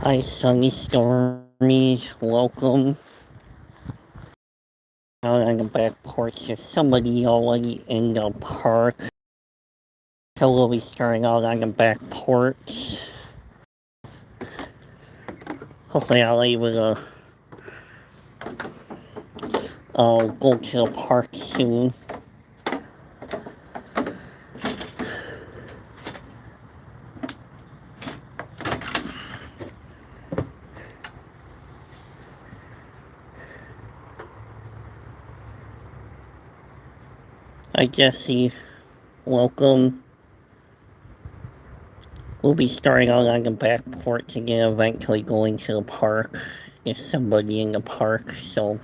Hi, Sunny Stormy. Welcome. Out on the back porch. There's somebody already in the park. So we'll be starting out on the back porch. Hopefully I'll be able to go to the park soon. Hi, Jesse. Welcome. We'll be starting out on the back porch and then eventually going to the park. There's somebody in the park, so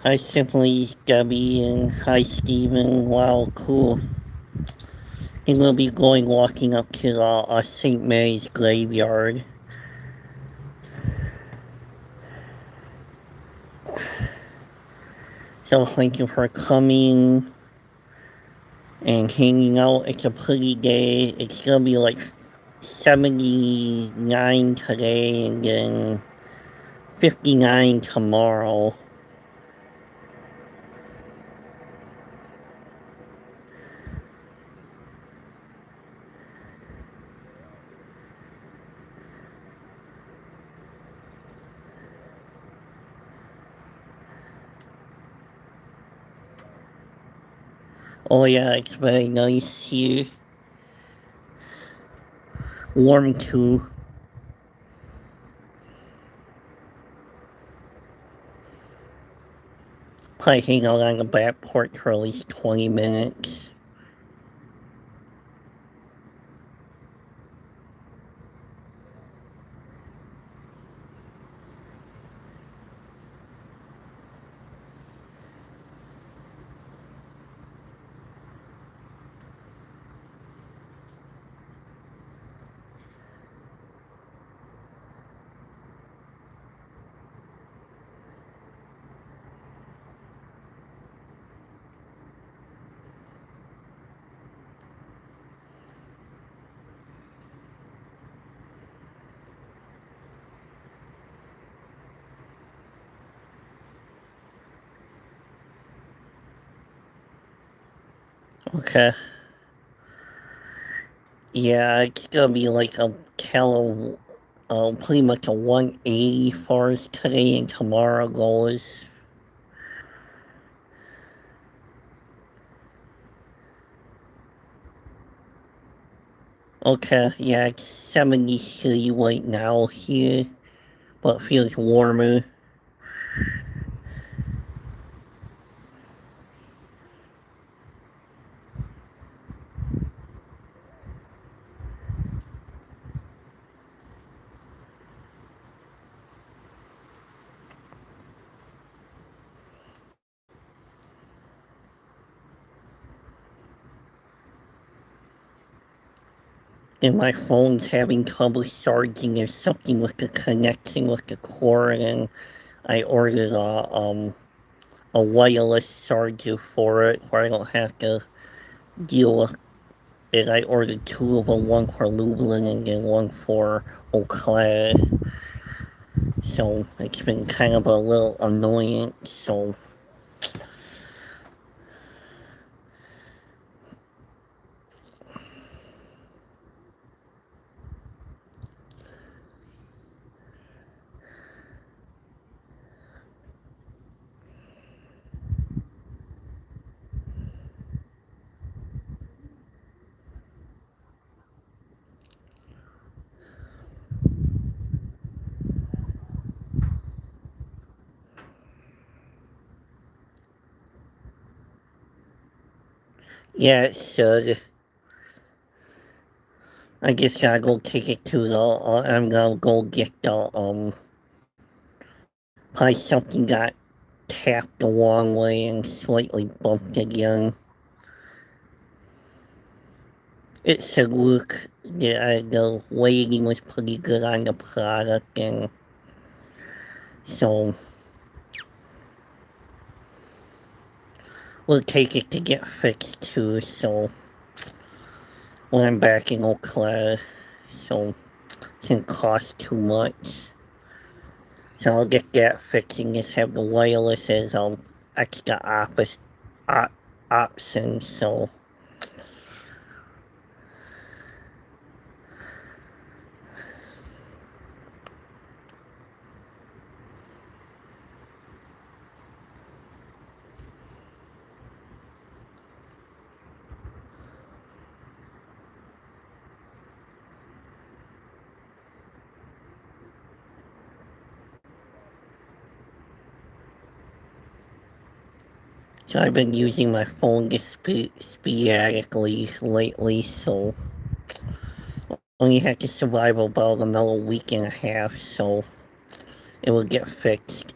hi, Simply Debbie, and hi, Steven. Wow, cool. And we'll be walking up to the St. Mary's graveyard. So thank you for coming and hanging out. It's a pretty day. It's gonna be like 79 today and then 59 tomorrow. Oh yeah, it's very nice here. Warm too. Probably hang out on the back porch for at least 20 minutes. Okay. Yeah, it's gonna be like a pretty much a 180 for us today and tomorrow goes. Okay, yeah, it's 73 right now here, but it feels warmer. And my phone's having trouble charging. There's something with the connection with the cord, and I ordered a wireless charger for it, where I don't have to deal with it. I ordered two of them, one for Lublin and then one for Eau Claire. So it's been kind of a little annoying. So yeah, it should. I guess I'll go take it to the, I'm gonna go get the, probably something got tapped the wrong way and slightly bumped again. It should look, the weighting was pretty good on the product, and so will take it to get fixed too, so when I'm back in Eau Claire, so it can cost too much. So I'll get that fixed and just have the wireless as extra option, so I've been using my phone just sporadically lately, so only had to survive about another week and a half, so it will get fixed.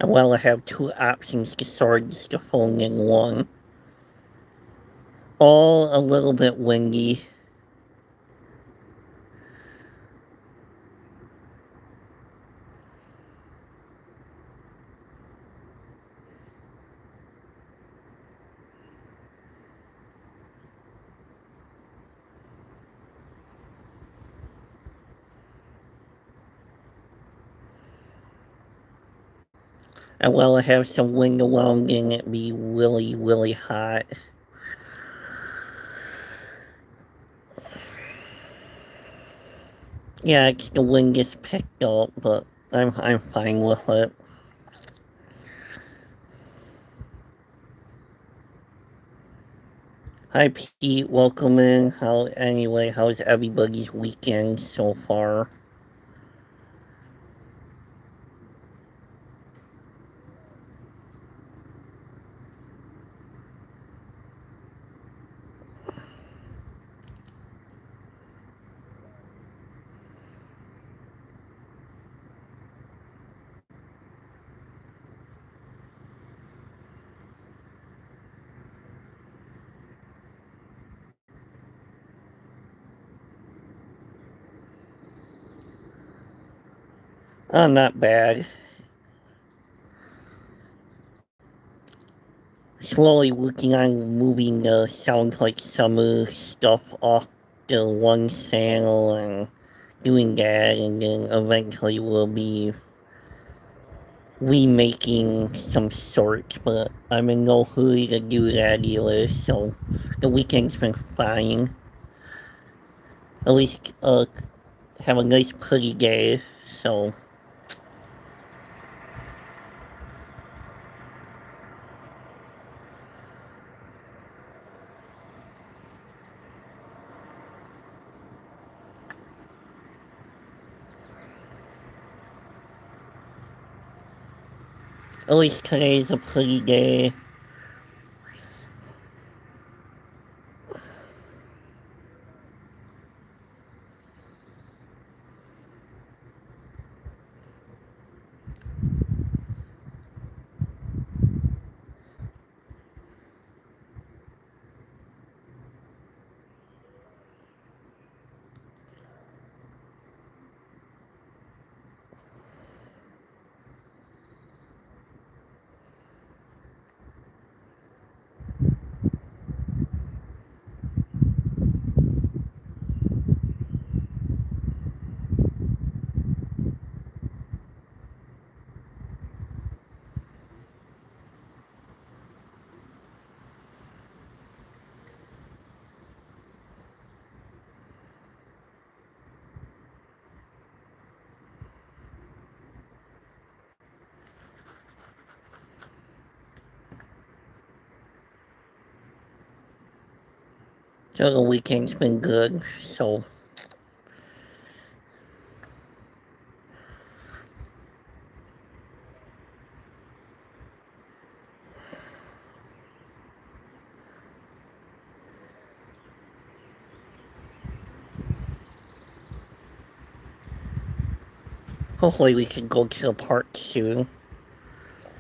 Well, I have two options to charge the phone in one. All a little bit windy. And well, I have some wind around and it be really, really hot. Yeah, it's the wind just picked up, but I'm fine with it. Hi Pete, welcome in. How's everybody's weekend so far? Not bad. Slowly working on moving the Sounds Like Summer stuff off the one channel and doing that, and then eventually we'll be remaking some sort, but I'm in no hurry to do that either, so the weekend's been fine. At least, have a nice pretty day, so at least today's a pretty day. So the weekend's been good, so Hopefully we can go to the park soon.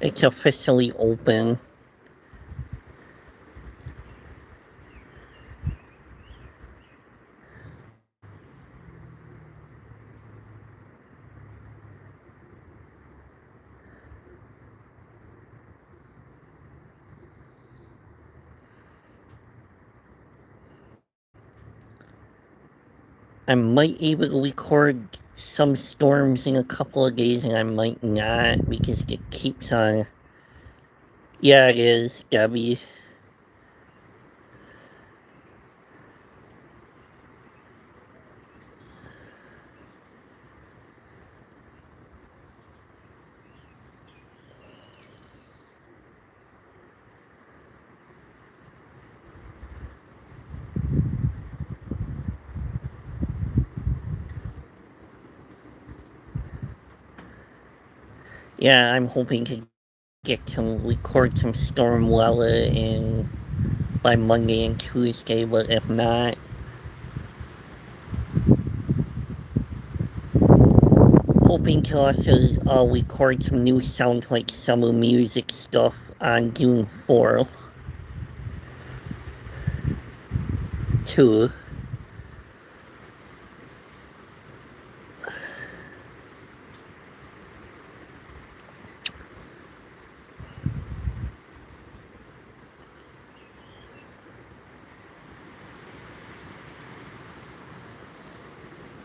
It's officially open. I might be able to record some storms in a couple of days, and I might not because it keeps on. Yeah, it is, Debbie. Yeah, I'm hoping to record some storm weather in by Monday and Tuesday, but if not, hoping to also record some new sounds like summer music stuff on June 4th, too.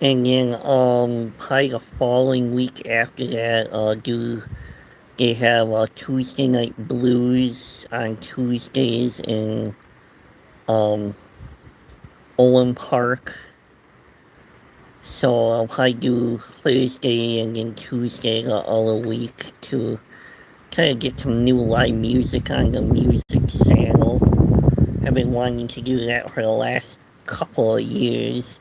And then, probably the following week after that, they have Tuesday night blues on Tuesdays in, um, Owen Park. So I'll probably do Thursday and then Tuesday the other week to kind of get some new live music on the music channel. I've been wanting to do that for the last couple of years.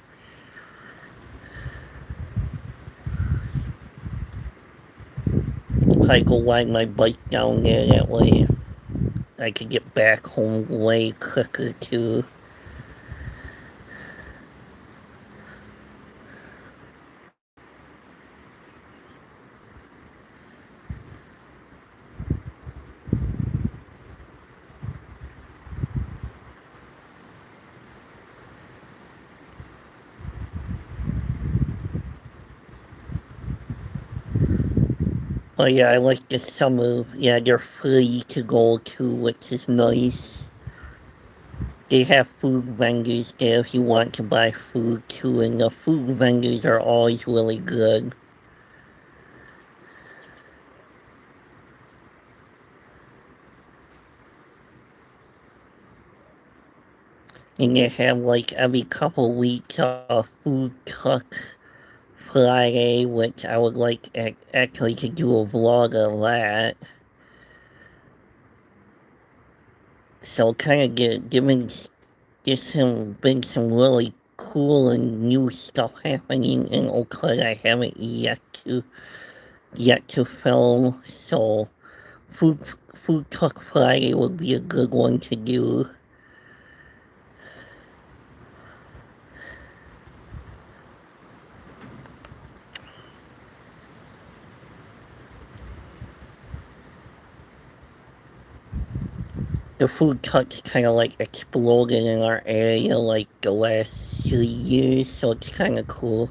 I go ride my bike down there, that way I could get back home way quicker too. Oh yeah, I like the summer. Yeah, they're free to go to, which is nice. They have food vendors there if you want to buy food too, and the food vendors are always really good. And they have like every couple weeks a food truck Friday, which I would like actually to do a vlog of that. So kind of been some really cool and new stuff happening in Oakland I haven't yet to film. So food food truck Friday would be a good one to do. The food trucks kind of like exploded in our area like the last 3 years, so it's kind of cool.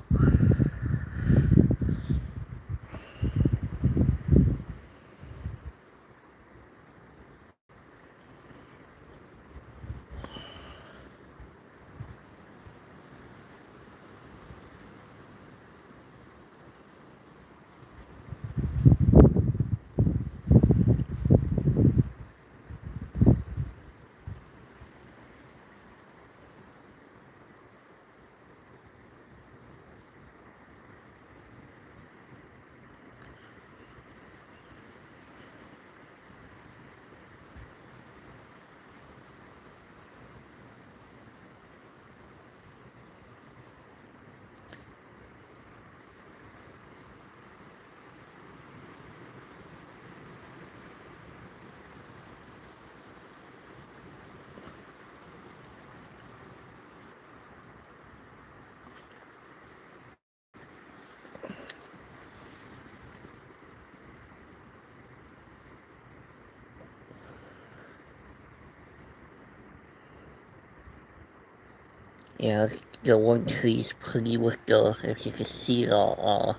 Yeah, the one tree's pretty with the, if you can see the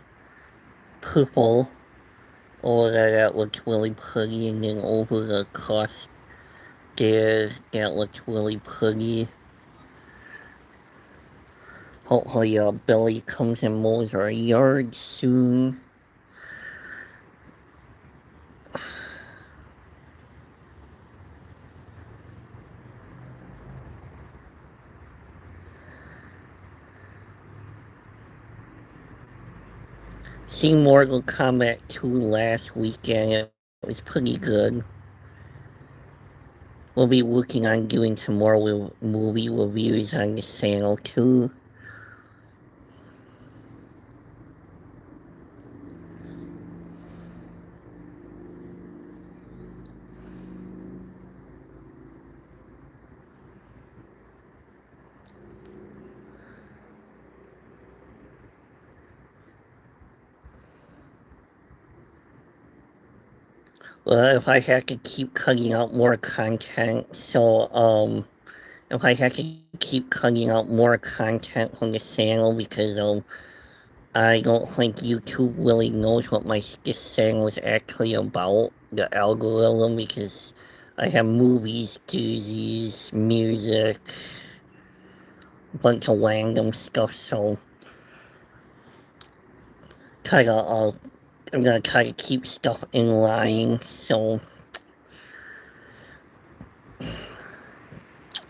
purple over there, that looks really pretty, and then over the cross there, that looks really pretty. Hopefully Billy comes and mows our yard soon. Seen Mortal Kombat 2 last weekend. It was pretty good. We'll be working on doing some more movie reviews on the channel too. Well, if I had to keep cutting out more content, if I had to keep cutting out more content from the channel because I don't think YouTube really knows what this channel is actually about, the algorithm, because I have movies, doozies, music, a bunch of random stuff, so I'm gonna try to keep stuff in line, so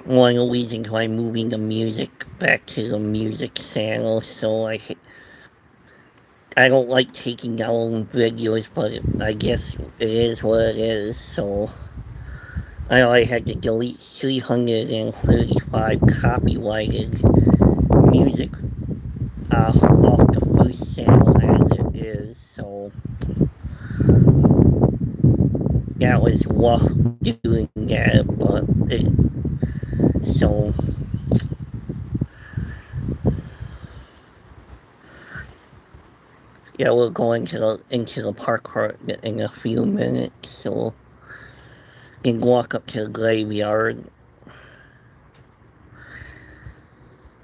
one of the reasons why I'm moving the music back to the music channel, so I don't like taking down videos, but I guess it is what it is, so I know I had to delete 335 copyrighted music off the first channel as it is, so that was rough doing that, so yeah, we'll go into the park in a few minutes, so we can walk up to the graveyard.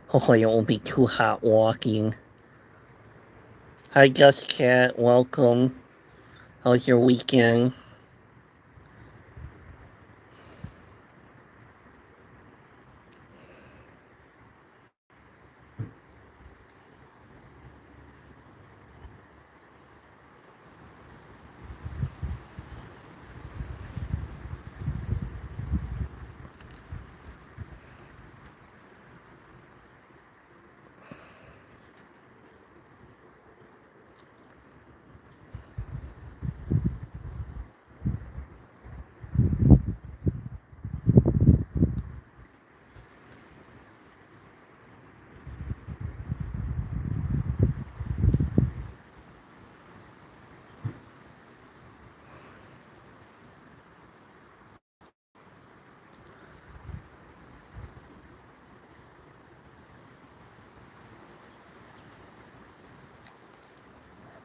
Hopefully it won't be too hot walking. Hi, Gus Cat, welcome. How's your weekend?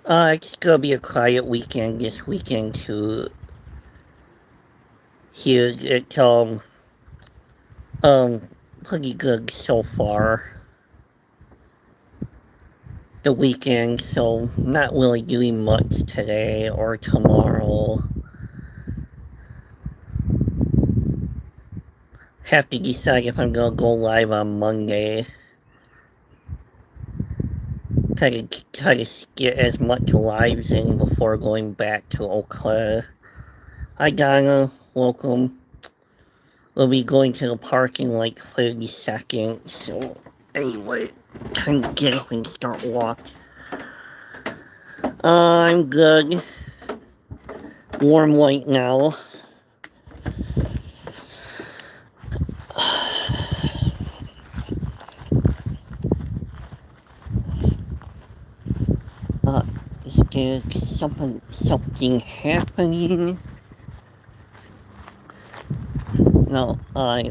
It's gonna be a quiet weekend this weekend too. Here, it's pretty good so far. The weekend, so not really doing much today or tomorrow. Have to decide if I'm gonna go live on Monday. Try to get as much lives in before going back to Eau Claire. Hi Donna, welcome. We'll be going to the park in like 30 seconds, so anyway, time to get up and start walking. I'm good. Warm right now. Is there something happening? No,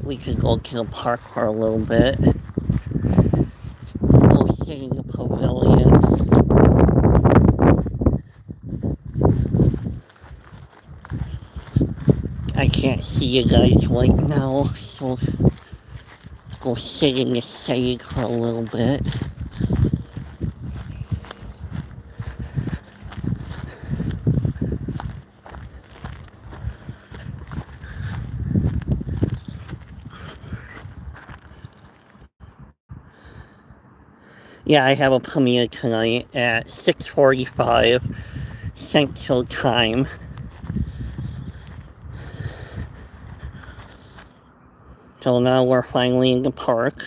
we could go to the park for a little bit. Go sit in the pavilion. I can't see you guys right now, so go sit in the shade for a little bit. Yeah, I have a premiere tonight at 6:45 Central Time. So now we're finally in the park.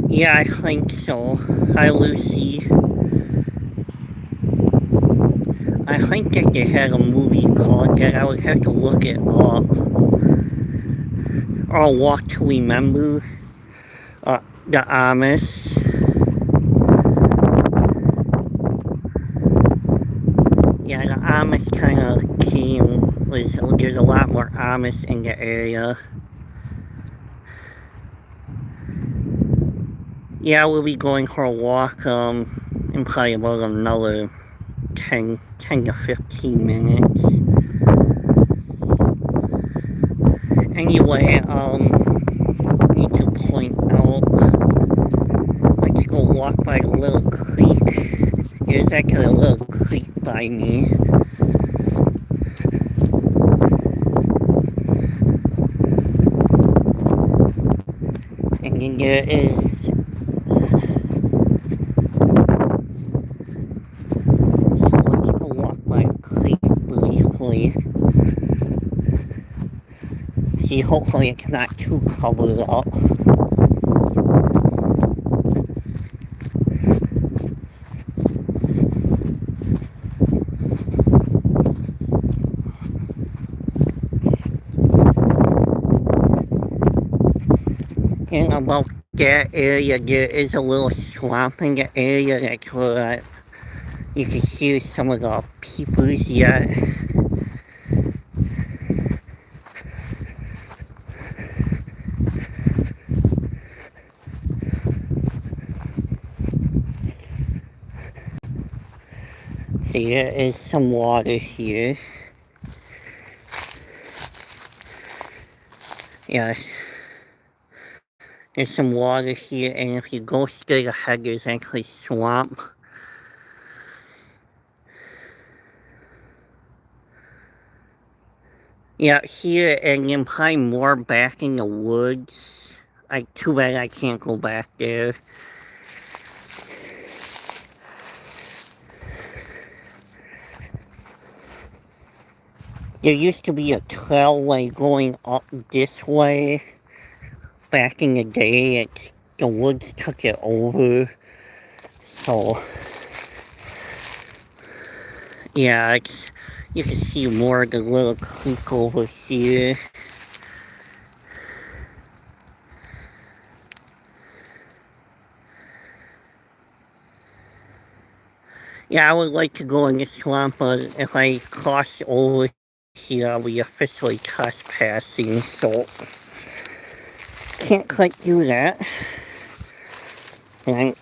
Yeah, I think so. Hi, Lucy. I think that they had a movie called that. I would have to look it up. Or Walk to Remember. The Amish. Yeah, the Amish kind of there's a lot more Amish in the area. Yeah, we'll be going for a walk in probably about another 10 to 15 minutes. Anyway, need to point out, let's go walk by a little creek. There's actually a little creek by me. And then there is, so let's go walk by a creek briefly. See, hopefully it's not too covered up. And about that area, there is a little swamp in the area. That's where you can hear some of the peepers yet. See, there is some water here. Yes. There's some water here, and if you go straight ahead, there's actually swamp. Yeah, here, and then probably more back in the woods. Too bad I can't go back there. There used to be a trailway going up this way. Back in the day, the woods took it over. So, yeah, you can see more of the little creek over here. Yeah, I would like to go in the swamp, but if I cross over here, I'll be officially trespassing, so can't quite do that. And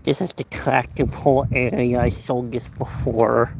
this is the tractor pull area. I showed this before.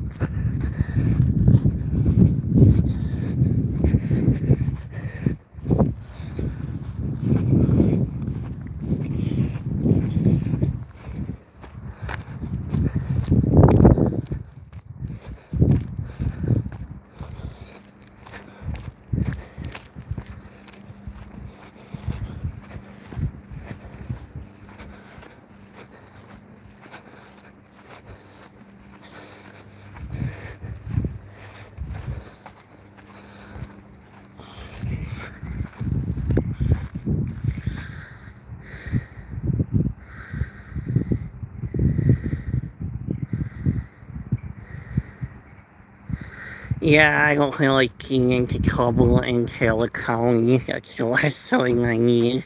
Yeah, I don't feel like getting into trouble in Taylor County. That's the last thing I need.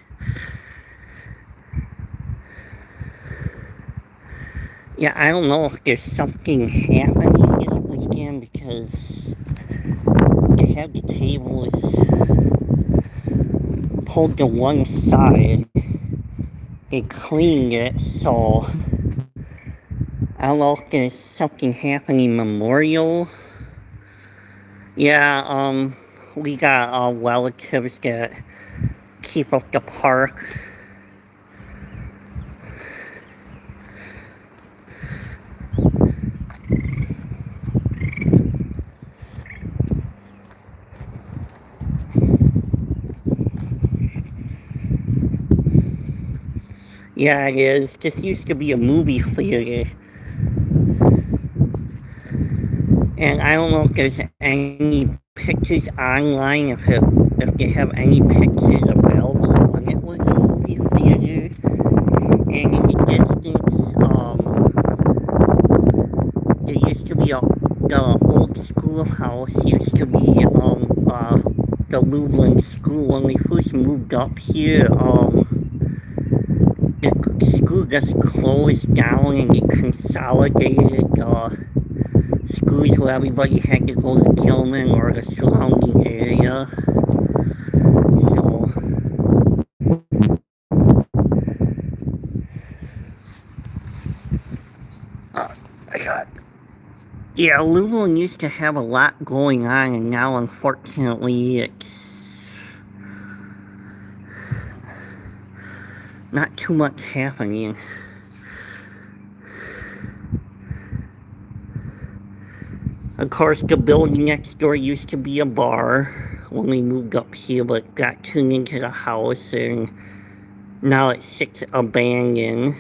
Yeah, I don't know if there's something happening this weekend because they have the tables pulled to one side. They cleaned it, so I don't know if there's something happening memorial. Yeah, we got relatives that keep up the park. Yeah, it is. This used to be a movie theater. And I don't know if there's any pictures online, if they have any pictures available when it was a movie theater. And in the distance, there used to be the old schoolhouse used to be the Lublin school. When we first moved up here, the school just closed down and they consolidated schools where everybody had to go to Gilman or the surrounding area. So, I got. Yeah, Lublin used to have a lot going on, and now unfortunately it's not too much happening. Of course, the building next door used to be a bar when we moved up here, but got turned into the house, and now it sits abandoned.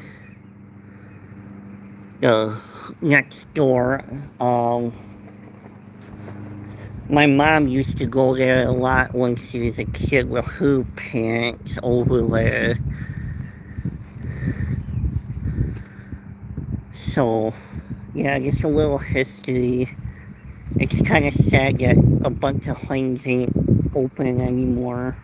The next door, my mom used to go there a lot when she was a kid with her parents over there. So, yeah, just a little history. It's kind of sad that a bunch of things ain't open anymore.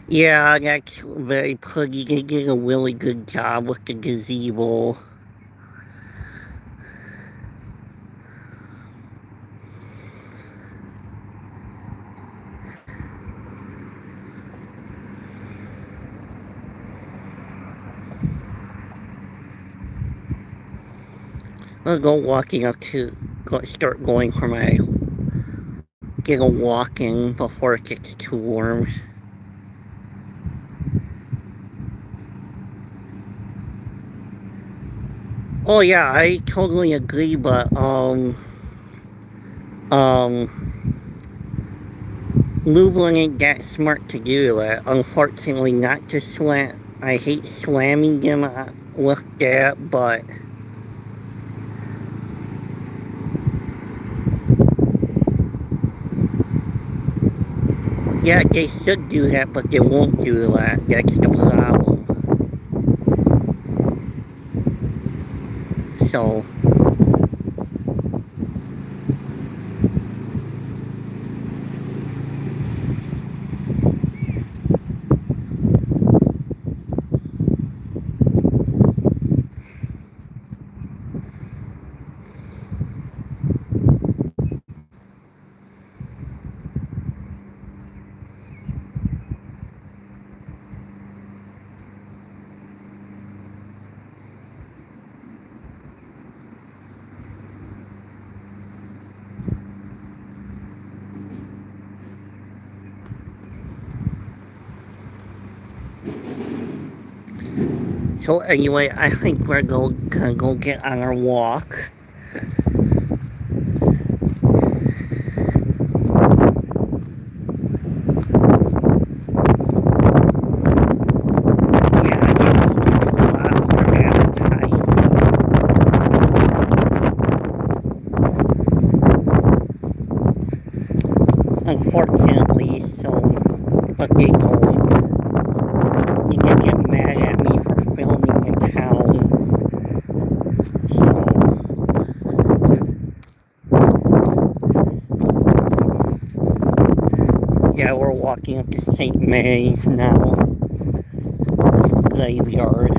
Yeah, that's very pretty. They did a really good job with the gazebo. I'll go walking up to start going for my get a walk in before it gets too warm. Oh yeah, I totally agree, but Lublin ain't that smart to do that. Unfortunately, not to slam. I hate slamming them with that, but yeah, they should do that, but they won't do that. That's the problem. So, so anyway, I think we're gonna go get on our walk. Unfortunately, so, but they don't. You can get mad at the St. Mary's now graveyard.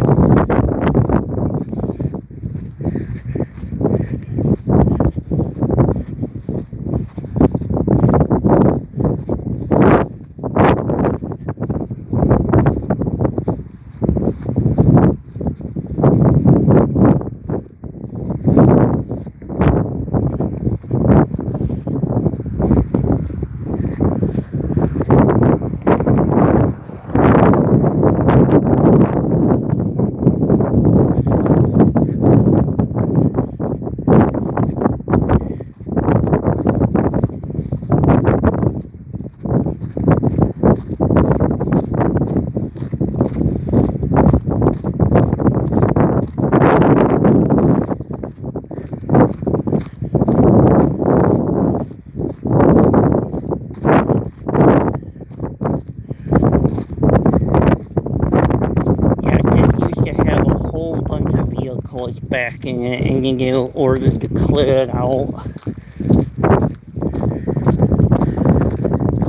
Vehicles back in it, and then they were ordered to clear it out.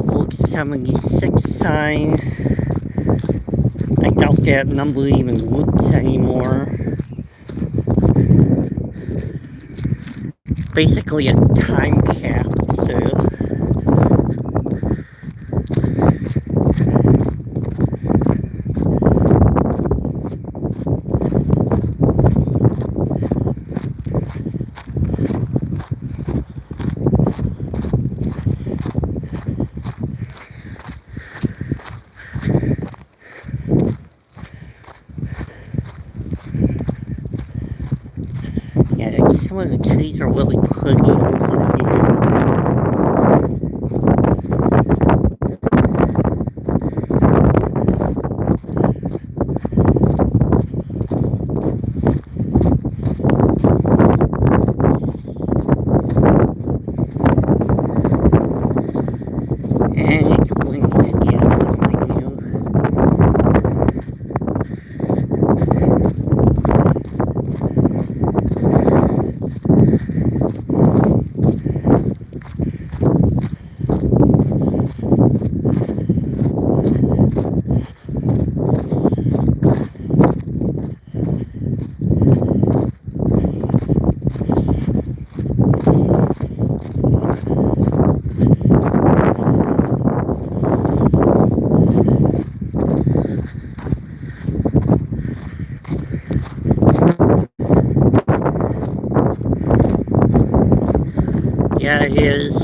Old 76 sign. I doubt that number even works anymore. Basically a time capsule. Yeah, some of the trees are really pretty over here. And it's windy again, I knew. Yeah, it is.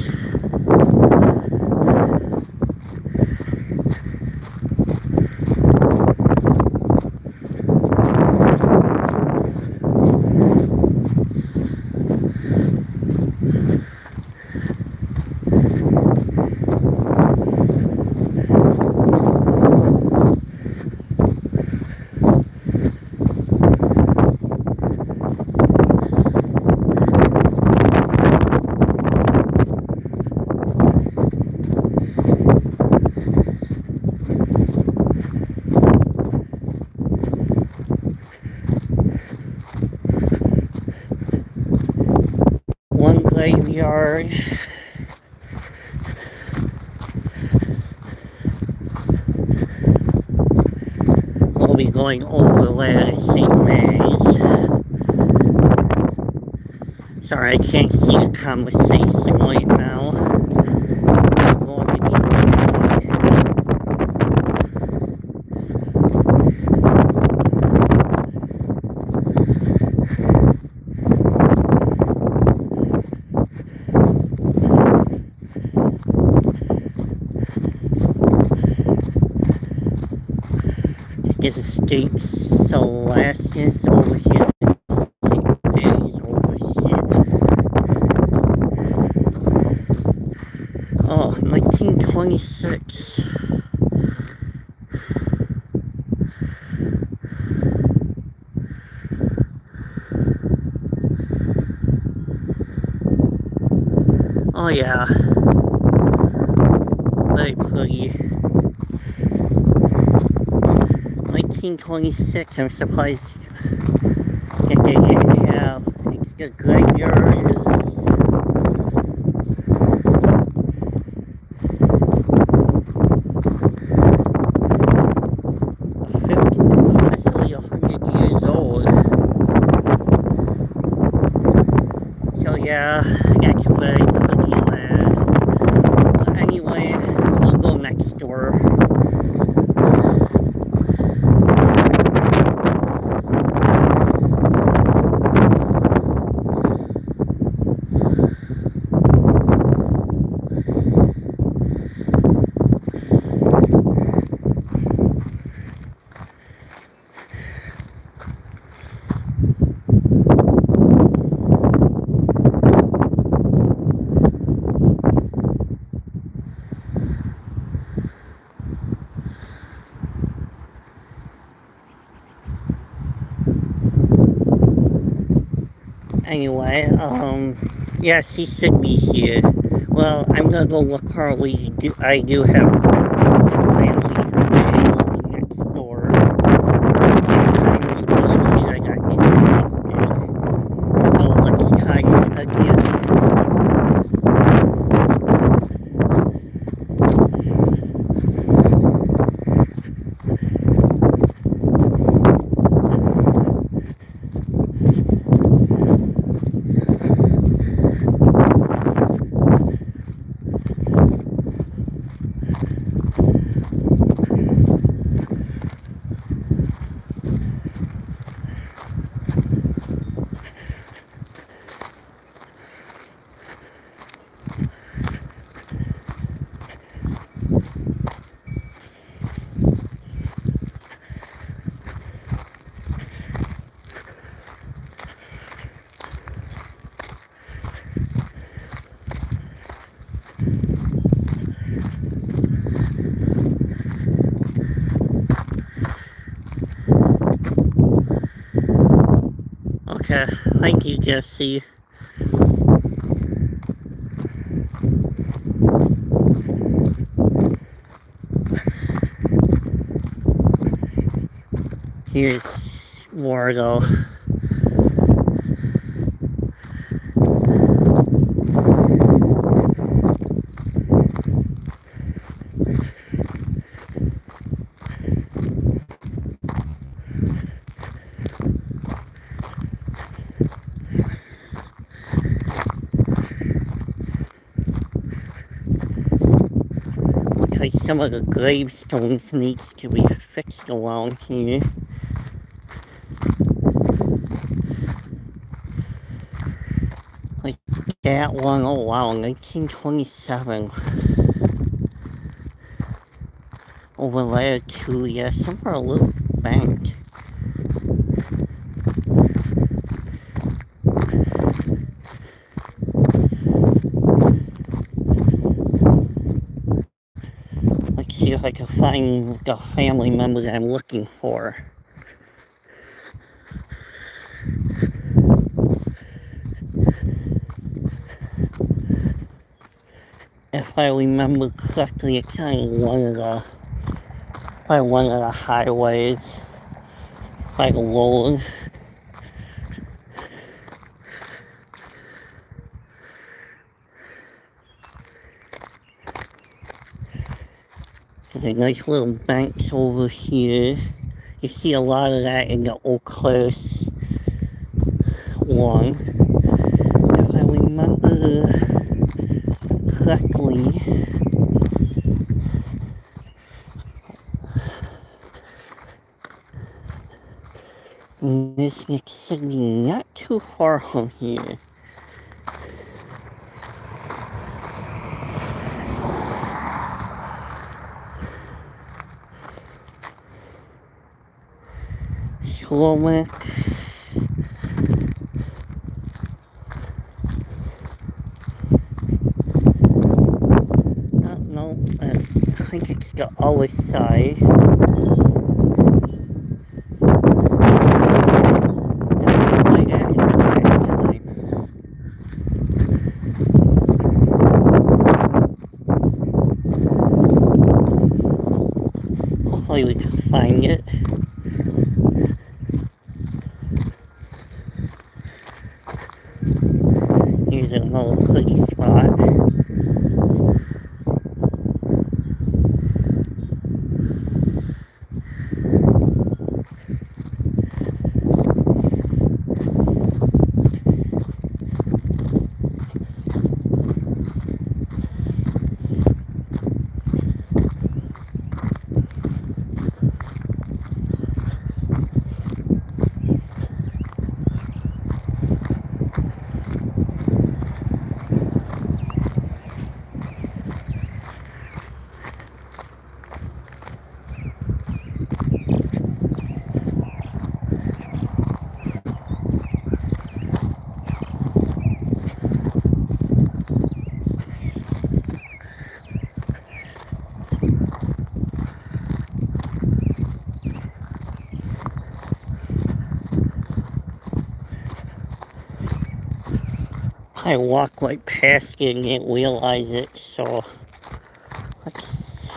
One graveyard. We'll be going over there to St. Mary's. Sorry, I can't see the conversation right now. I'm going to need This is St. Celestius over here. St. Mary's over here. Oh, 1926. Oh yeah. Very pretty. 1926, I'm surprised that they didn't have, it's the graveyard is yeah, that's very pretty land. Anyway, we'll go next door. Anyway, yeah, she should be here. Well, I'm gonna go look her. I do have some family next door. This time it was here I got interrupted. So let's try this again. Okay, thank you, Jesse. Here's Wardo. Like some of the gravestones needs to be fixed around here. Like that one, oh wow, 1927. Over there too, yeah, some are a little bent. Let's see if I can find the family member that I'm looking for. If I remember correctly, it's on one of the highways by the road. There's a nice little bench over here. You see a lot of that in the Eau Claire one. If I remember correctly, this next city not too far from here. Lublin. No, I think it's the other side. Hopefully we can find it. Here's another pretty spot. I walked right past it and didn't realize it, so let's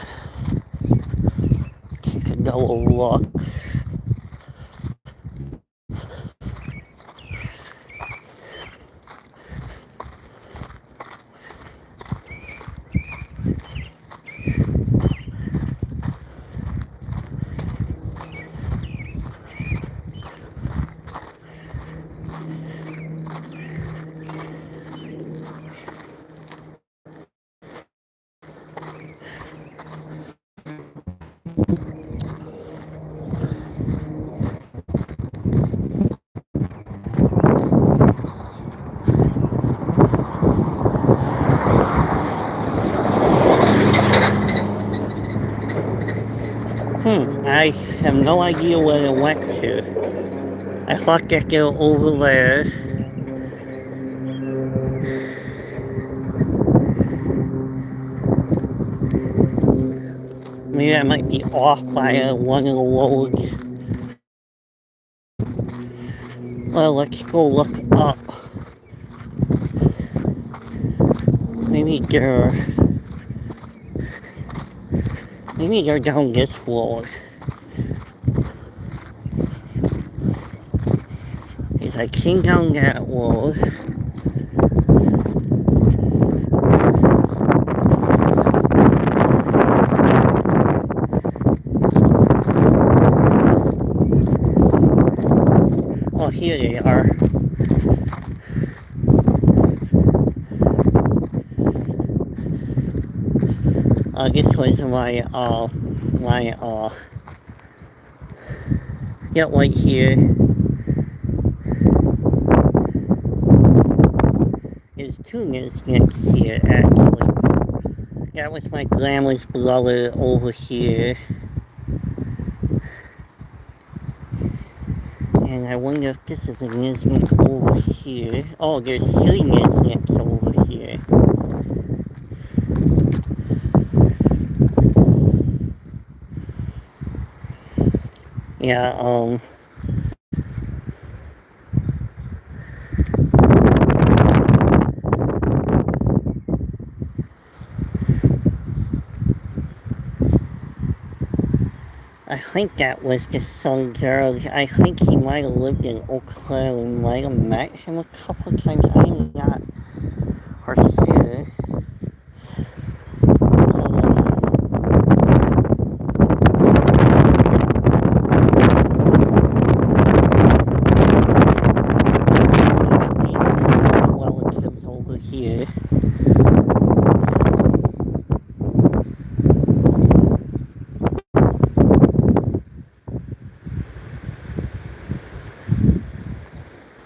take another look. I have no idea where it went to. I thought that they were over there. Maybe I might be off by one of the roads. Well, let's go look up. Maybe they're down this road. Because I came down that road. Oh, here they are. This was yeah, right here. There's two snakes here, actually. That was my grandma's brother over here. And I wonder if this is a Niznik over here. Oh, there's three Nizniks over here. Yeah, I think that was the son girl. I think he might have lived in Eau Claire and might have met him a couple of times. I'm not for sure. Relatives over here.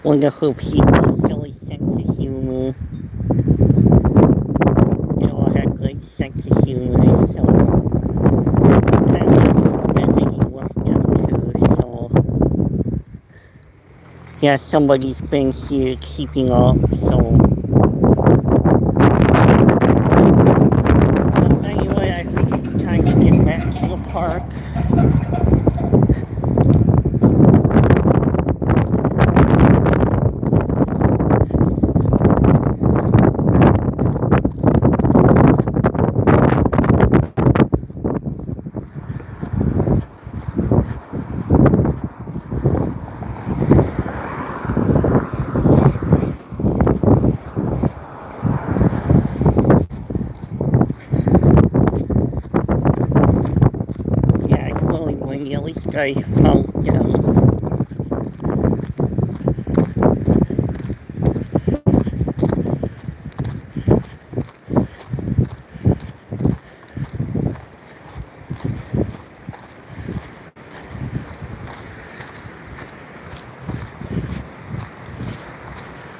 Wonderful people, silly sense of humor. They all had great sense of humor, so I was visiting with them too, so yeah, somebody's been here keeping up, so anyway, I think it's time to get back to the park. At least I found them.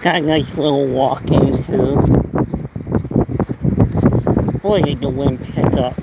Got a nice little walk in too. Boy, did the wind pick up.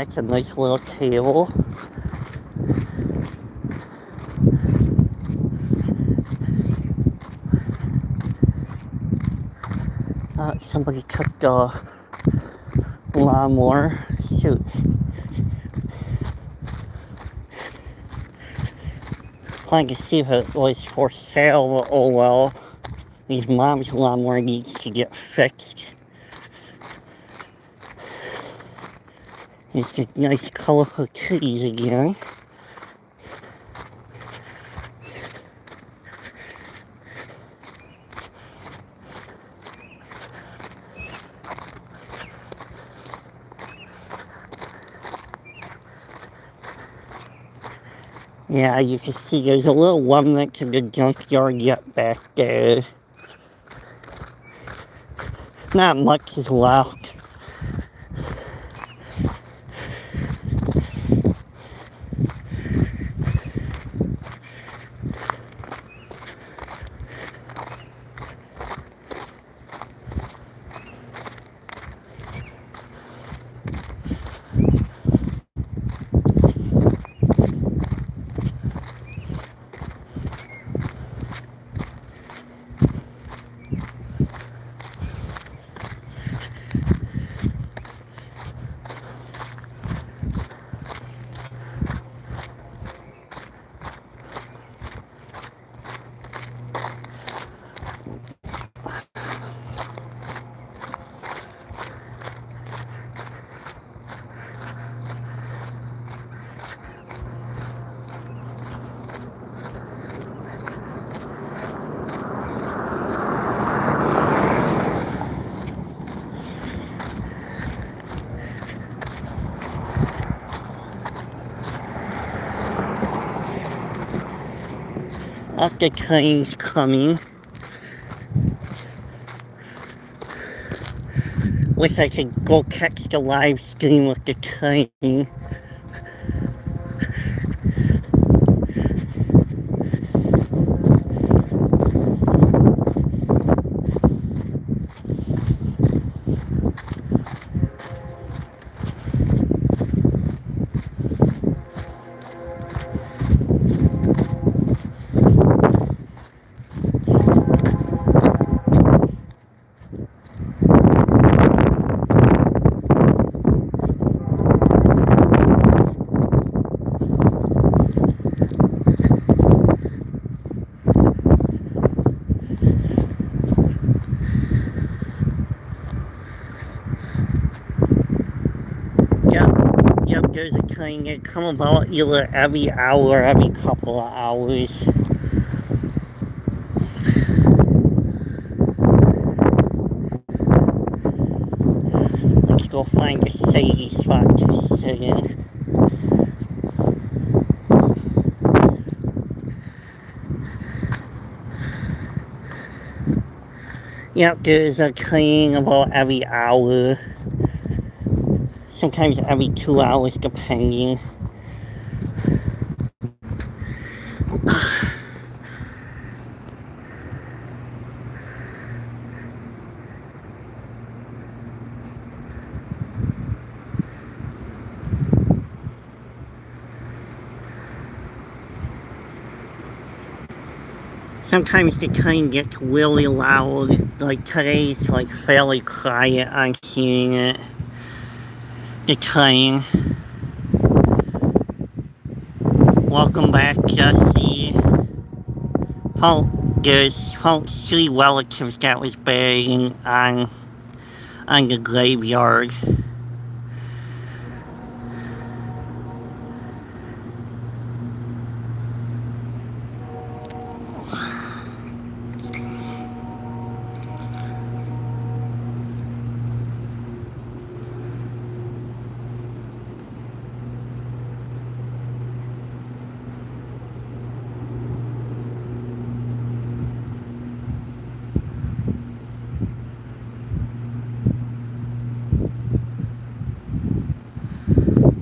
That's a nice little table. Somebody took the lawnmower. Shoot. I can see if it was for sale, but oh well. His mom's lawnmower needs to get fixed. It's the nice colorful trees again. Yeah, you can see there's a little remnant to the junkyard yet back there. Not much is left. Up the train's coming. Wish I could go catch the live stream with the train. Yep, there's a train that come about either every hour or every couple of hours. Let's go find a shady spot to sit in. Yep, there's a train about every hour. Sometimes every 2 hours, depending. Sometimes the train gets really loud. Like today's like fairly quiet. I'm hearing it. The train. Welcome back, Jesse. Oh, there's 3 relatives that was buried on the graveyard.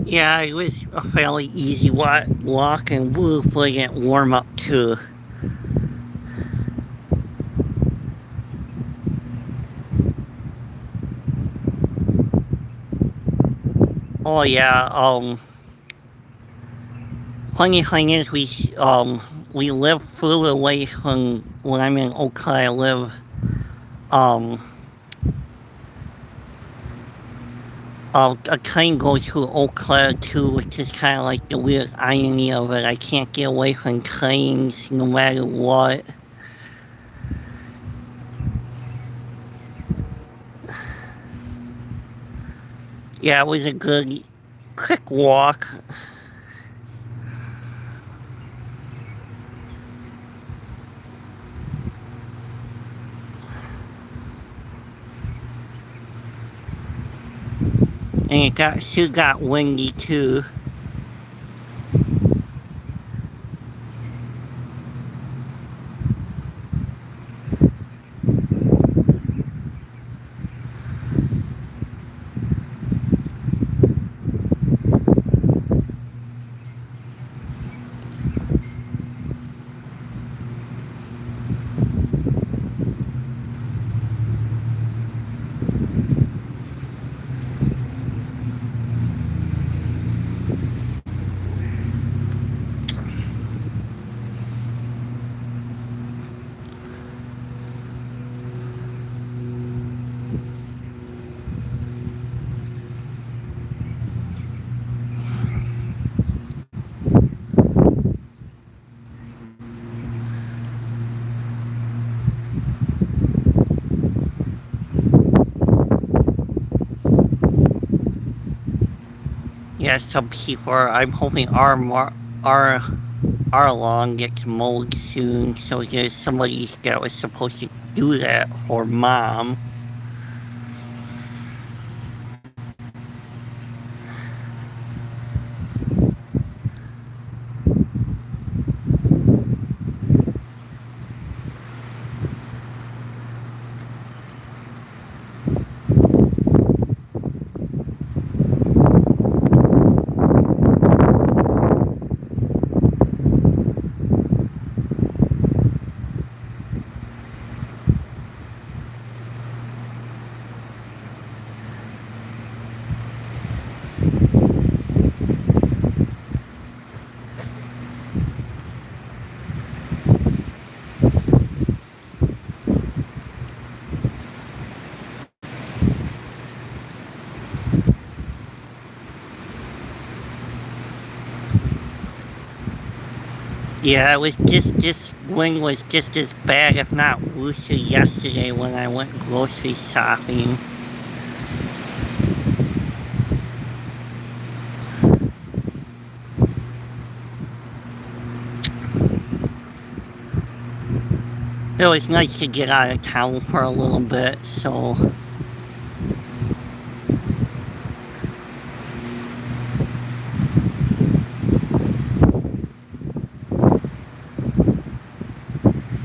Yeah, it was a fairly easy walk and woo, but it warm up too. Oh yeah. Funny thing is, we live further away from when I'm in Oka. I live um a train goes through Eau Claire too, which is kind of like the weird irony of it. I can't get away from trains no matter what. Yeah, it was a good, quick walk. And she got windy too. Yeah, some people I'm hoping our lawn gets mowed soon, so there's somebody that was supposed to do that for Mom. Yeah, it was just this wind was just as bad, if not worse, yesterday when I went grocery shopping. It was nice to get out of town for a little bit, so.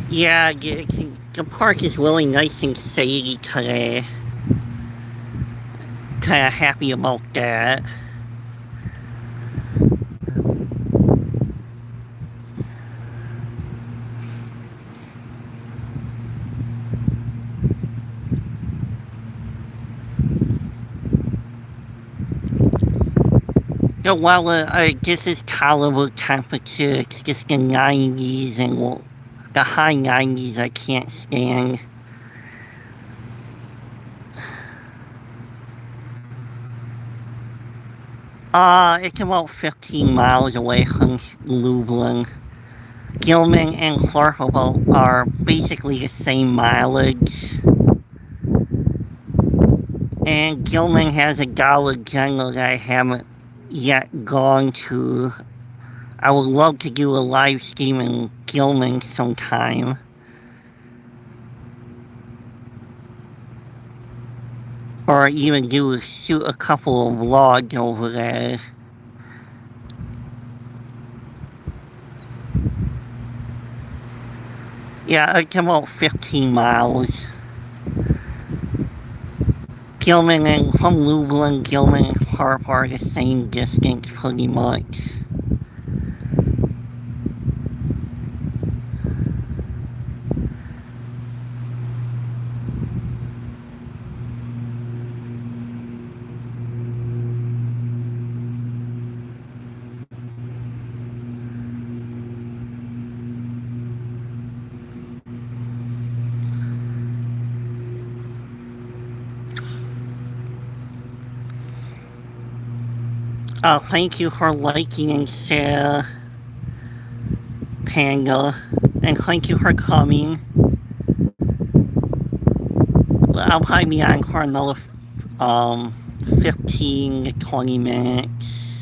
Yeah, the park is really nice and shady today. Kinda happy about that. The weather, this is tolerable temperature. It's just the 90s and the high 90s I can't stand. It's about 15 miles away from Lublin. Gilman and Clarkville are basically the same mileage. And Gilman has a Dollar General that I haven't yet gone to. I would love to do a live stream in Gilman sometime. Or even shoot a couple of vlogs over there. Yeah, it's about 15 miles. Gilman and from Lublin, Gilman and Harp are the same distance pretty much. Thank you for liking and share, Panda, and thank you for coming. I'll probably be on for another 15 to 20 minutes.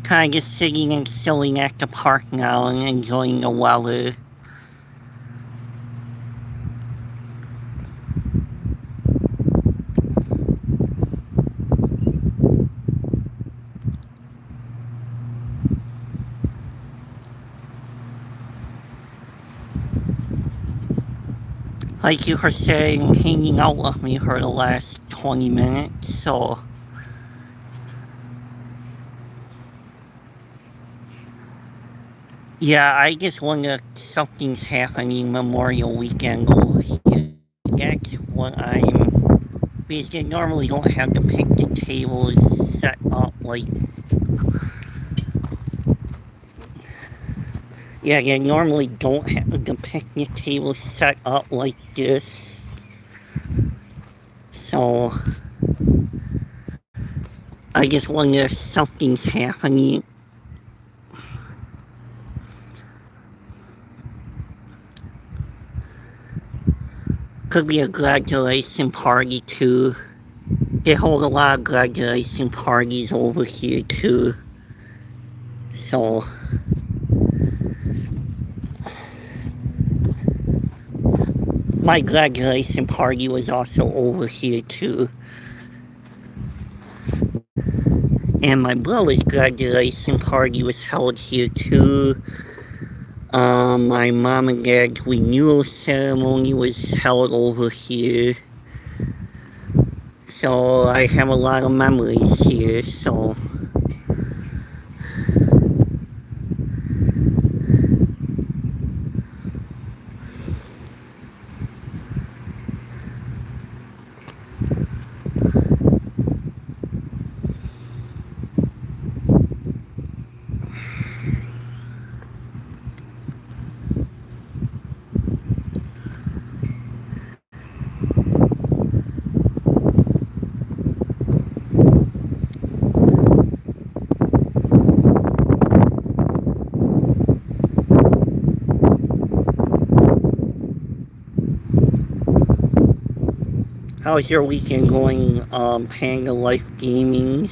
Kind of just sitting and chilling at the park now and enjoying the weather. Thank you for saying, hanging out with me for the last 20 minutes, so... Yeah, I just wonder if something's happening Memorial Weekend over here. That's what because they normally don't have the picnic tables set up like... Yeah, they normally don't have the picnic tables set up like this. So... I just wonder if something's happening. Could be a graduation party too. They hold a lot of graduation parties over here too. So... My graduation party was also over here too. And my brother's graduation party was held here too. My mom and dad's renewal ceremony was held over here. So I have a lot of memories here, so... How's your weekend going, Panda Life Gamings?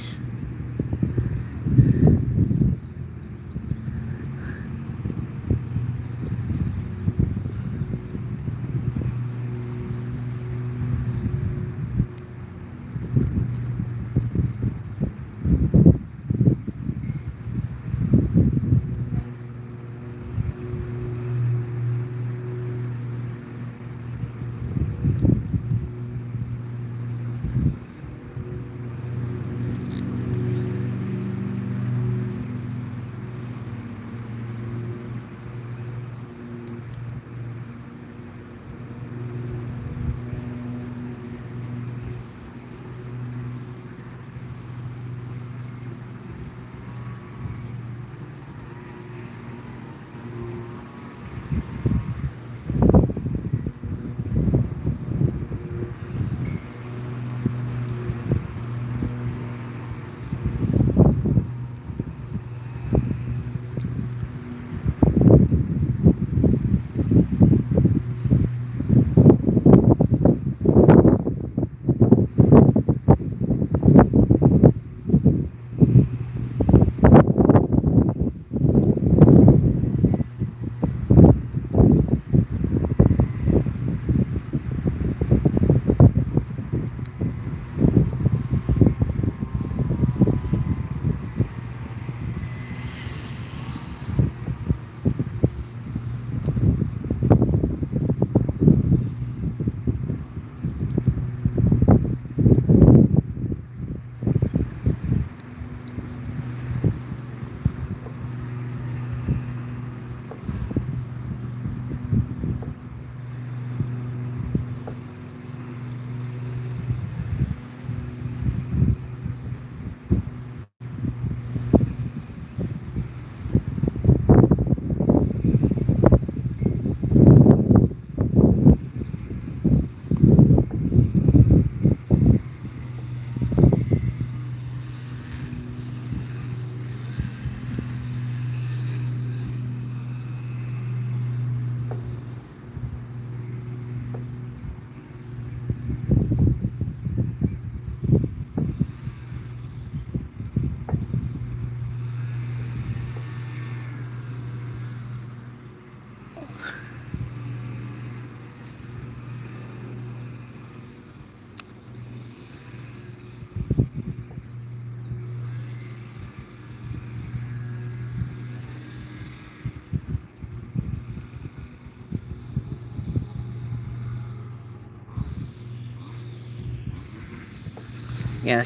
Yeah,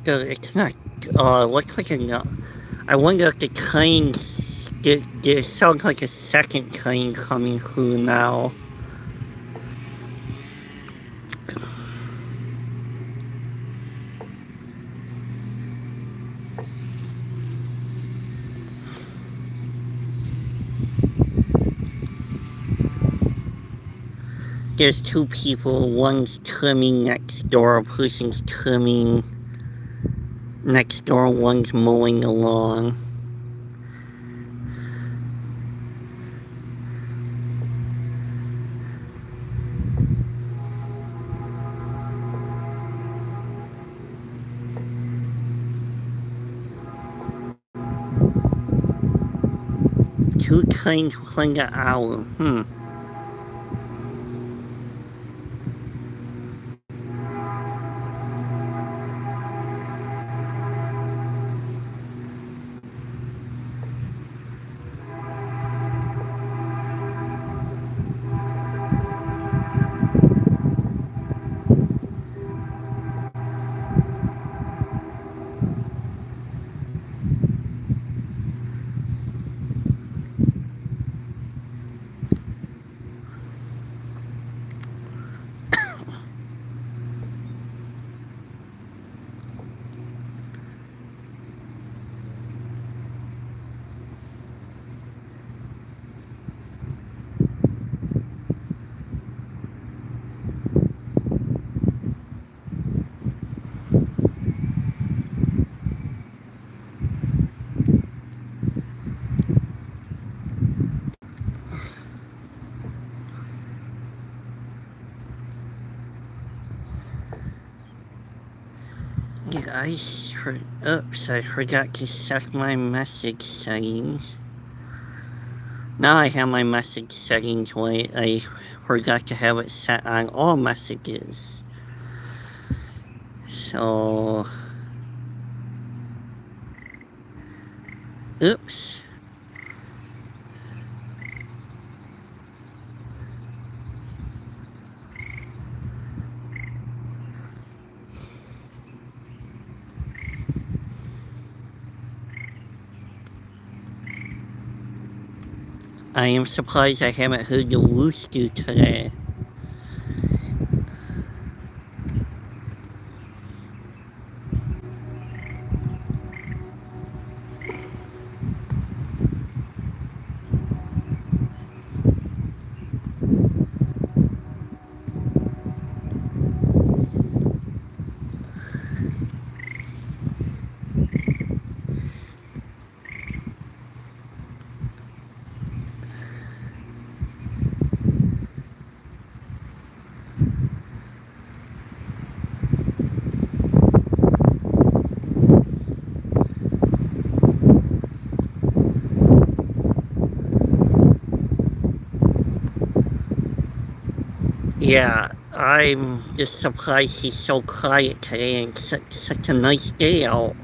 it's not, looks like a, I wonder if the trains, there sounds like a second train coming through now. There's two people, one's trimming next door, a person's trimming next door, one's mowing the lawn. Two trains within an hour, Yeah, oops, I forgot to set my message settings. Now I have my message settings where I forgot to have it set on all messages. So, oops. I am surprised I haven't heard the rooster today. Yeah, I'm just surprised he's so quiet today and such a nice day out.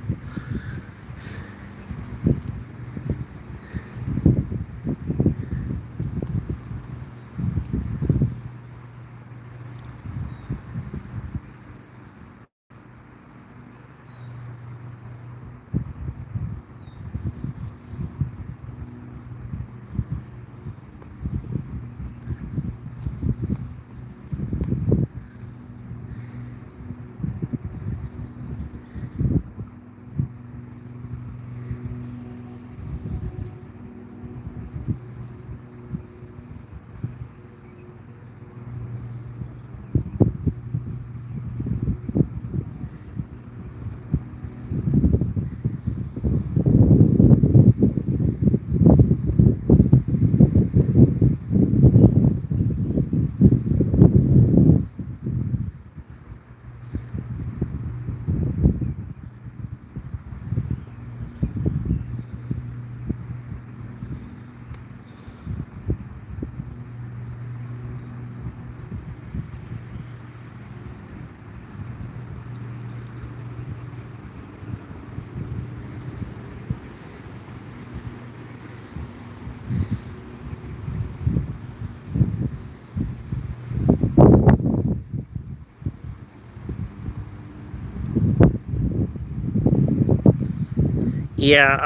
Yeah,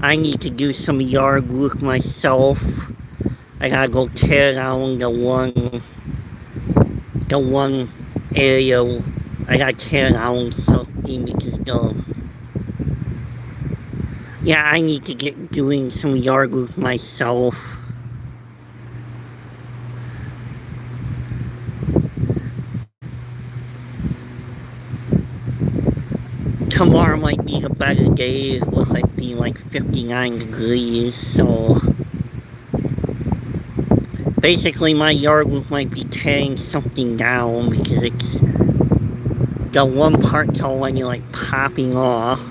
I need to do some yard work myself. I gotta go tear down the one area. I gotta tear down something because yeah, I need to get doing some yard work myself. Tomorrow might be a better day. It will like be like 59 degrees, so basically my yard work might be tearing something down because it's the one part's already like popping off.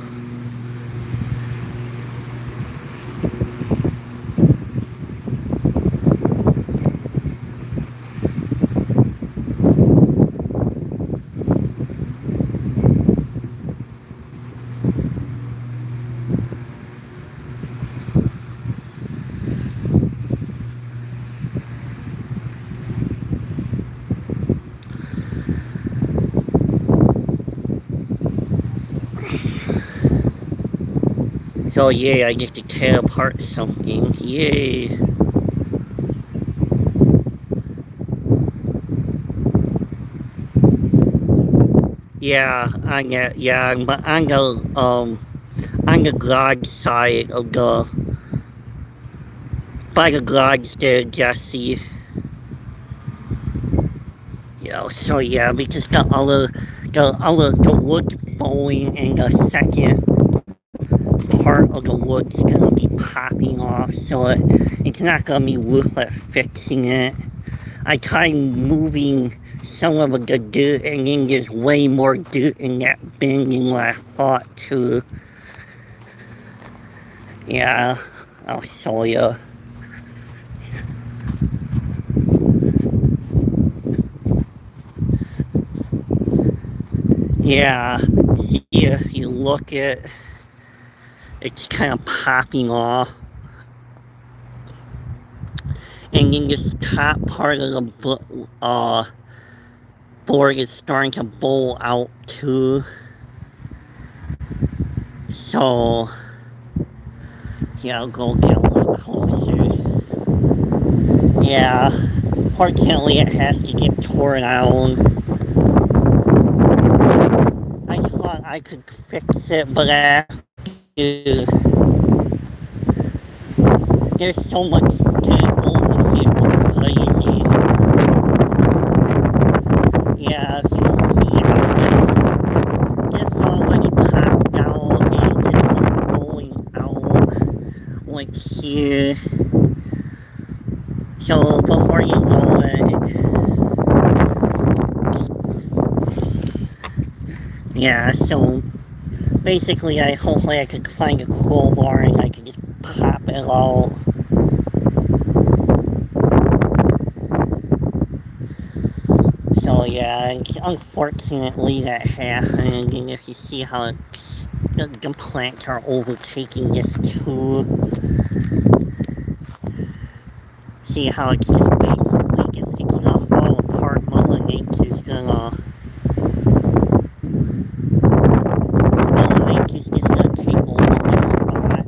So yeah, I get to tear apart something. Yay. Yeah, but on the garage side of by the garage there, Jesse. So yeah, because the wood blowing and the second part of the wood's gonna be popping off, so it's not gonna be worth it fixing it. I tried moving some of the dirt, and then there's way more dirt in that bin than what I thought too. Yeah, I'll show you. Yeah, see if you look at it's kind of popping off. And then this top part of the board is starting to bowl out too. So, yeah, I'll go get a little closer. Yeah, fortunately it has to get torn down. I thought I could fix it, but I have to. There's so much dirt over here, it's crazy. Yeah, if you can see how this already popped out and this is going out like here. So before you know it, yeah, so basically hopefully I could find a crowbar and I could just pop it out. So yeah, unfortunately that happened, and if you see how the plants are overtaking this too, see how it's just basically it's gonna fall apart. Mother Nature's gonna take over this spot.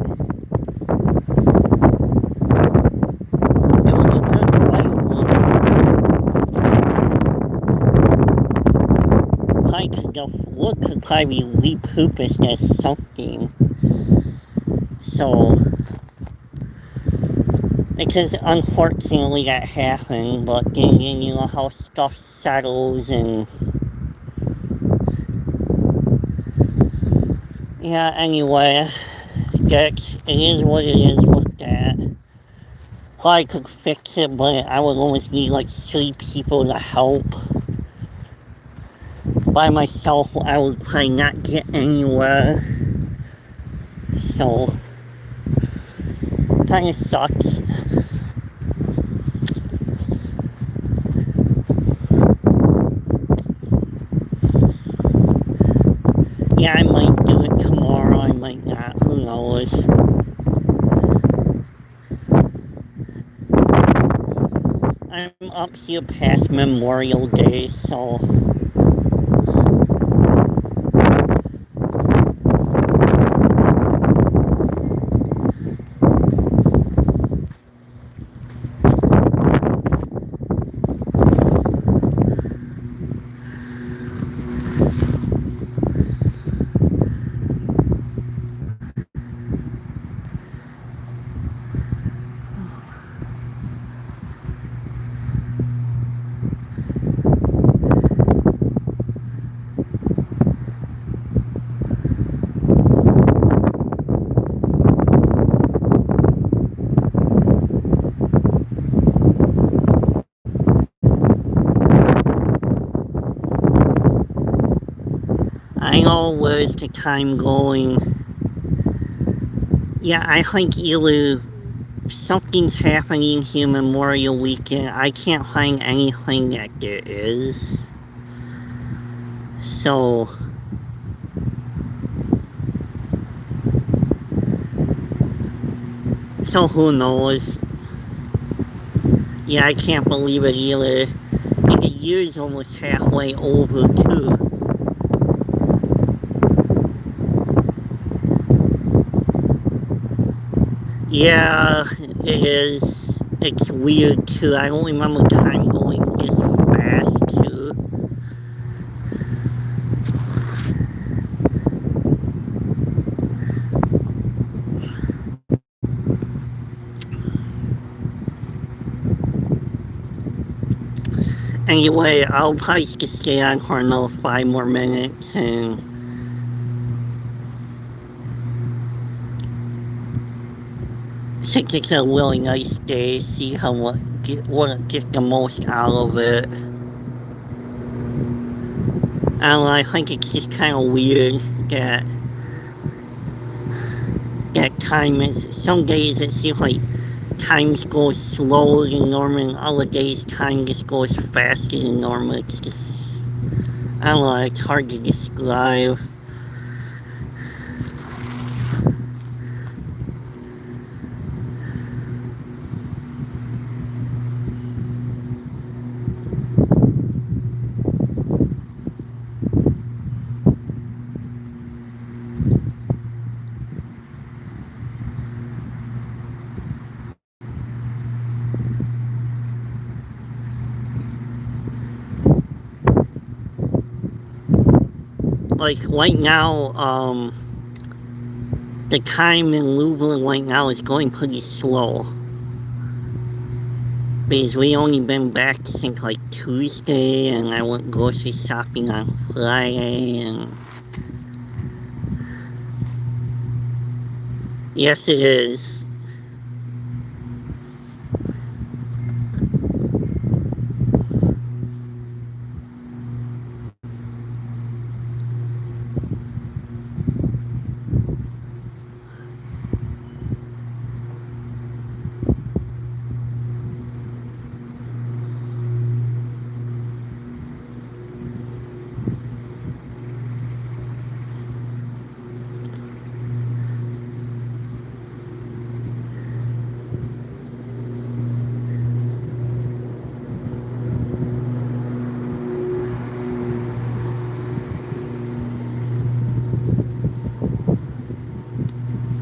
It would be good firewood. The wood could probably be repurposed as something. So, because unfortunately that happened, but then you know how stuff settles and yeah, anyway, it is what it is with that. Probably could fix it, but I would almost need like 3 people to help. By myself, I would probably not get anywhere. So, kinda sucks. Yeah, I might do it tomorrow, I might not, who knows. I'm up here past Memorial Day, so I know where's the time going. Yeah, I think either something's happening here Memorial Weekend. I can't find anything that there is. So who knows? Yeah, I can't believe it either. And the year's almost halfway over too. Yeah, it is. It's weird too. I don't remember time going this fast too. Anyway, I'll probably just stay on for another 5 more minutes and since it's a really nice day, see how get the most out of it. I don't know, I think it's just kind of weird that time is, some days it seems like time goes slower than normal, and other days time just goes faster than normal. It's just, I don't know, it's hard to describe. Like right now, the time in Lublin right now is going pretty slow. Because we only been back since like Tuesday, and I went grocery shopping on Friday, and yes it is.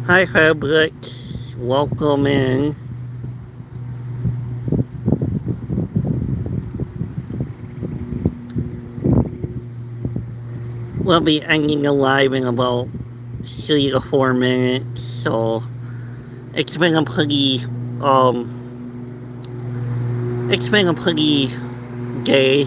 Hi Herbert, welcome in. We'll be ending the live in about 3 to 4 minutes, so it's been a pretty, it's been a pretty day.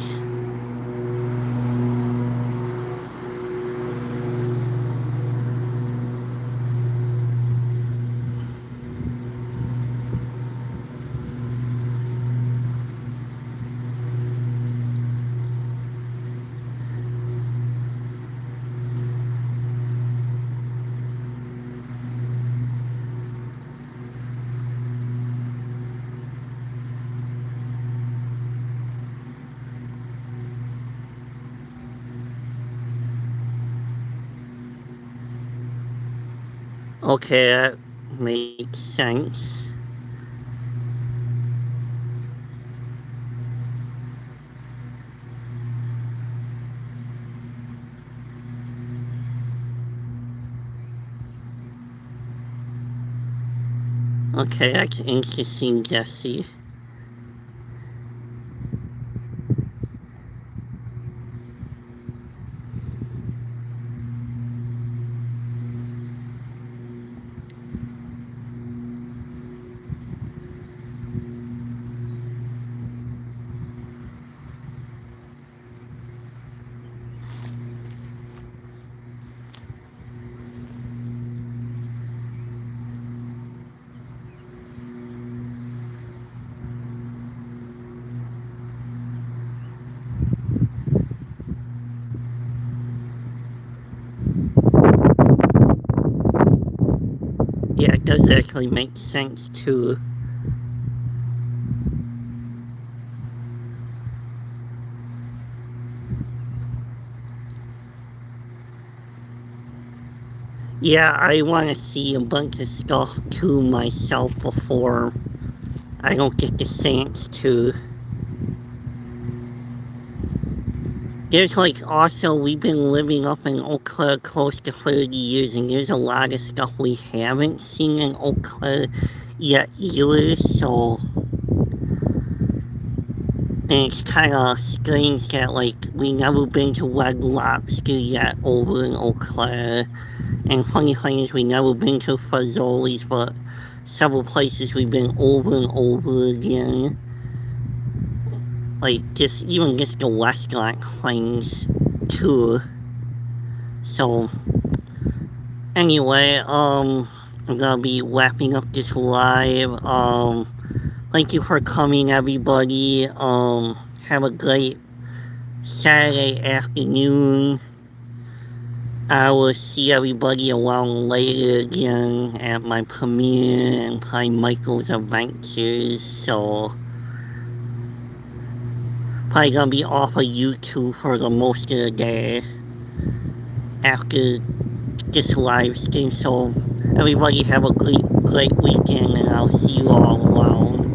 Okay, that makes sense. Okay, that's interesting, Jesse. does actually make sense too. Yeah, I want to see a bunch of stuff to myself before I don't get the chance to. There's like also, we've been living up in Eau Claire close to 30 years, and there's a lot of stuff we haven't seen in Eau Claire yet either, so. And it's kind of strange that, like, we never been to Red Lobster yet over in Eau Claire. And funny thing is, we never been to Fazoli's, but several places we've been over and over again. Like, even just the restaurant things, too. So, anyway, I'm gonna be wrapping up this live. Thank you for coming, everybody. Have a great Saturday afternoon. I will see everybody around later again at my premiere and play Michael's Adventures, so probably gonna be off of YouTube for the most of the day after this live stream, so everybody have a great weekend, and I'll see you all around.